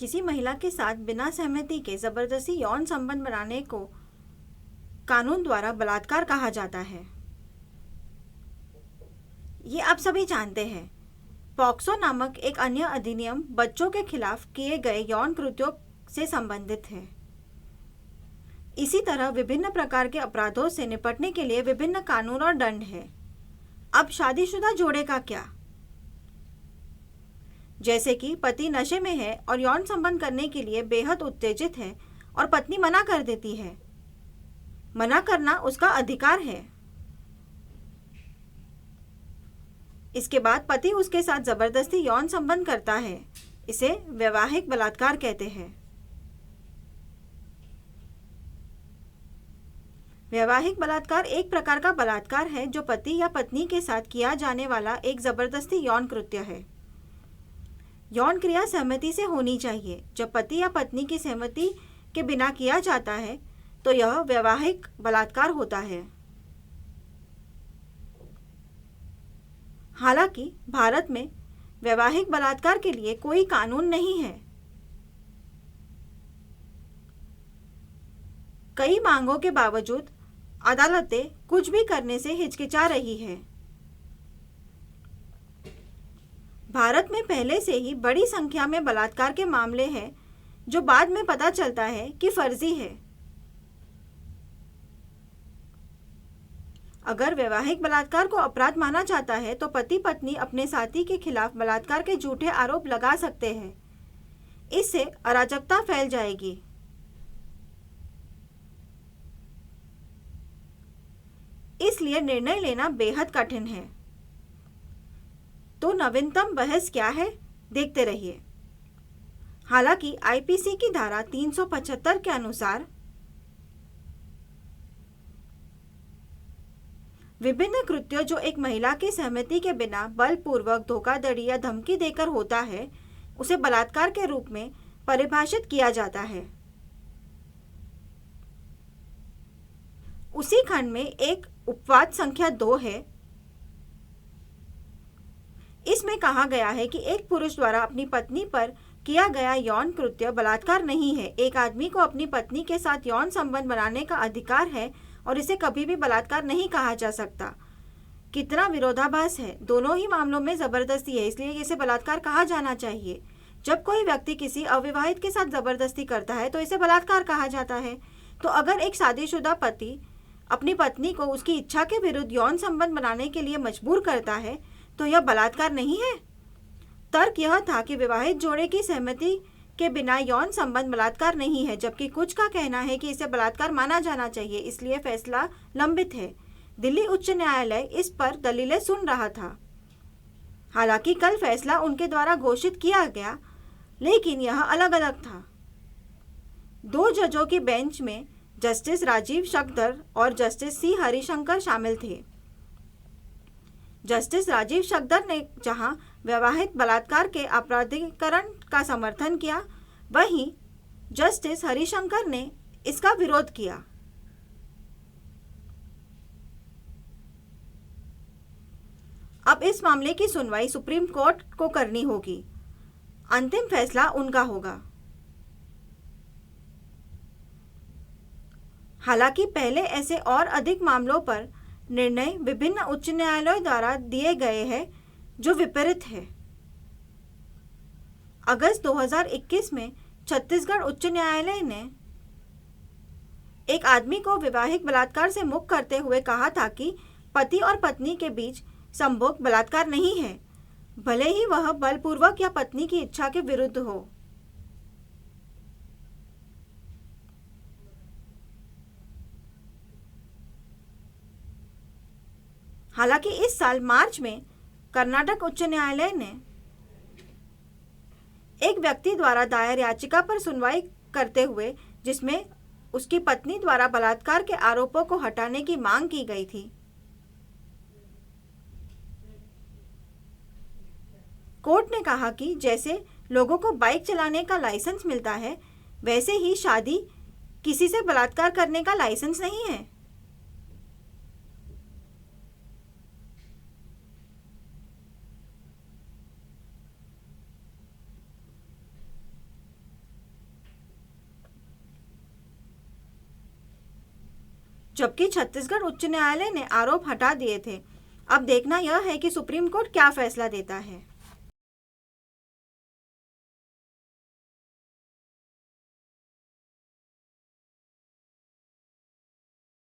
किसी महिला के साथ बिना सहमति के जबरदस्ती यौन संबंध बनाने को कानून द्वारा बलात्कार कहा जाता है। ये आप सभी जानते हैं। पॉक्सो नामक एक अन्य अधिनियम बच्चों के खिलाफ किए गए यौन कृत्यों से संबंधित है। इसी तरह विभिन्न प्रकार के अपराधों से निपटने के लिए विभिन्न कानून और दंड है। अब शादीशुदा जोड़े का क्या? जैसे कि पति नशे में है और यौन संबंध करने के लिए बेहद उत्तेजित है और पत्नी मना कर देती है। मना करना उसका अधिकार है। इसके बाद पति उसके साथ जबरदस्ती यौन संबंध करता है। इसे वैवाहिक बलात्कार कहते हैं। वैवाहिक बलात्कार एक प्रकार का बलात्कार है जो पति या पत्नी के साथ किया जाने वाला एक जबरदस्ती यौन कृत्य है। यौन क्रिया सहमति से होनी चाहिए। जब पति या पत्नी की सहमति के बिना किया जाता है तो यह वैवाहिक बलात्कार होता है। हालांकि भारत में वैवाहिक बलात्कार के लिए कोई कानून नहीं है। कई मांगों के बावजूद अदालतें कुछ भी करने से हिचकिचा रही है। भारत में पहले से ही बड़ी संख्या में बलात्कार के मामले हैं जो बाद में पता चलता है कि फर्जी है। अगर वैवाहिक बलात्कार को अपराध माना जाता है तो पति पत्नी अपने साथी के खिलाफ बलात्कार के झूठे आरोप लगा सकते हैं। इससे अराजकता फैल जाएगी। इसलिए निर्णय लेना बेहद कठिन है। तो नवीनतम बहस क्या है, देखते रहिए। हालांकि आईपीसी की धारा 375 के अनुसार विभिन्न कृत्यों जो एक महिला की सहमति के बिना बलपूर्वक धोखाधड़ी या धमकी देकर होता है, उसे बलात्कार के रूप में परिभाषित किया जाता है। उसी खंड में एक उपवाद संख्या 2 है। इसमें कहा गया है कि एक पुरुष द्वारा अपनी पत्नी पर किया गया यौन कृत्य बलात्कार नहीं है। एक आदमी को अपनी पत्नी के साथ यौन संबंध बनाने का अधिकार है और इसे कभी भी बलात्कार नहीं कहा जा सकता। कितना विरोधाभास है। दोनों ही मामलों में जबरदस्ती है, इसलिए इसे बलात्कार कहा जाना चाहिए। जब कोई व्यक्ति किसी अविवाहित के साथ जबरदस्ती करता है तो इसे बलात्कार कहा जाता है। तो अगर एक शादीशुदा पति अपनी पत्नी को उसकी इच्छा के विरुद्ध यौन संबंध बनाने के लिए मजबूर करता है तो यह बलात्कार नहीं है। तर्क यह था कि विवाहित जोड़े की सहमति के बिना यौन संबंध बलात्कार नहीं है, जबकि कुछ का कहना है कि इसे बलात्कार माना जाना चाहिए। इसलिए फैसला लंबित है। दिल्ली उच्च न्यायालय इस पर दलीलें सुन रहा था। हालांकि कल फैसला उनके द्वारा घोषित किया गया, लेकिन यह अलग अलग था। 2 जजों की बेंच में जस्टिस राजीव शकदर और जस्टिस सी हरिशंकर शामिल थे। जस्टिस राजीव शकदर ने जहां वैवाहिक बलात्कार के अपराधीकरण का समर्थन किया, वहीं जस्टिस हरिशंकर ने इसका विरोध किया। अब इस मामले की सुनवाई सुप्रीम कोर्ट को करनी होगी। अंतिम फैसला उनका होगा। हालांकि पहले ऐसे और अधिक मामलों पर निर्णय विभिन्न उच्च न्यायालयों द्वारा दिए गए हैं जो विपरीत है। अगस्त 2021 में छत्तीसगढ़ उच्च न्यायालय ने एक आदमी को वैवाहिक बलात्कार से मुक्त करते हुए कहा था कि पति और पत्नी के बीच संभोग बलात्कार नहीं है, भले ही वह बलपूर्वक या पत्नी की इच्छा के विरुद्ध हो। हालांकि इस साल मार्च में कर्नाटक उच्च न्यायालय ने एक व्यक्ति द्वारा दायर याचिका पर सुनवाई करते हुए, जिसमें उसकी पत्नी द्वारा बलात्कार के आरोपों को हटाने की मांग की गई थी, कोर्ट ने कहा कि जैसे लोगों को बाइक चलाने का लाइसेंस मिलता है, वैसे ही शादी किसी से बलात्कार करने का लाइसेंस नहीं है। जबकि छत्तीसगढ़ उच्च न्यायालय ने आरोप हटा दिए थे। अब देखना यह है कि सुप्रीम कोर्ट क्या फैसला देता है।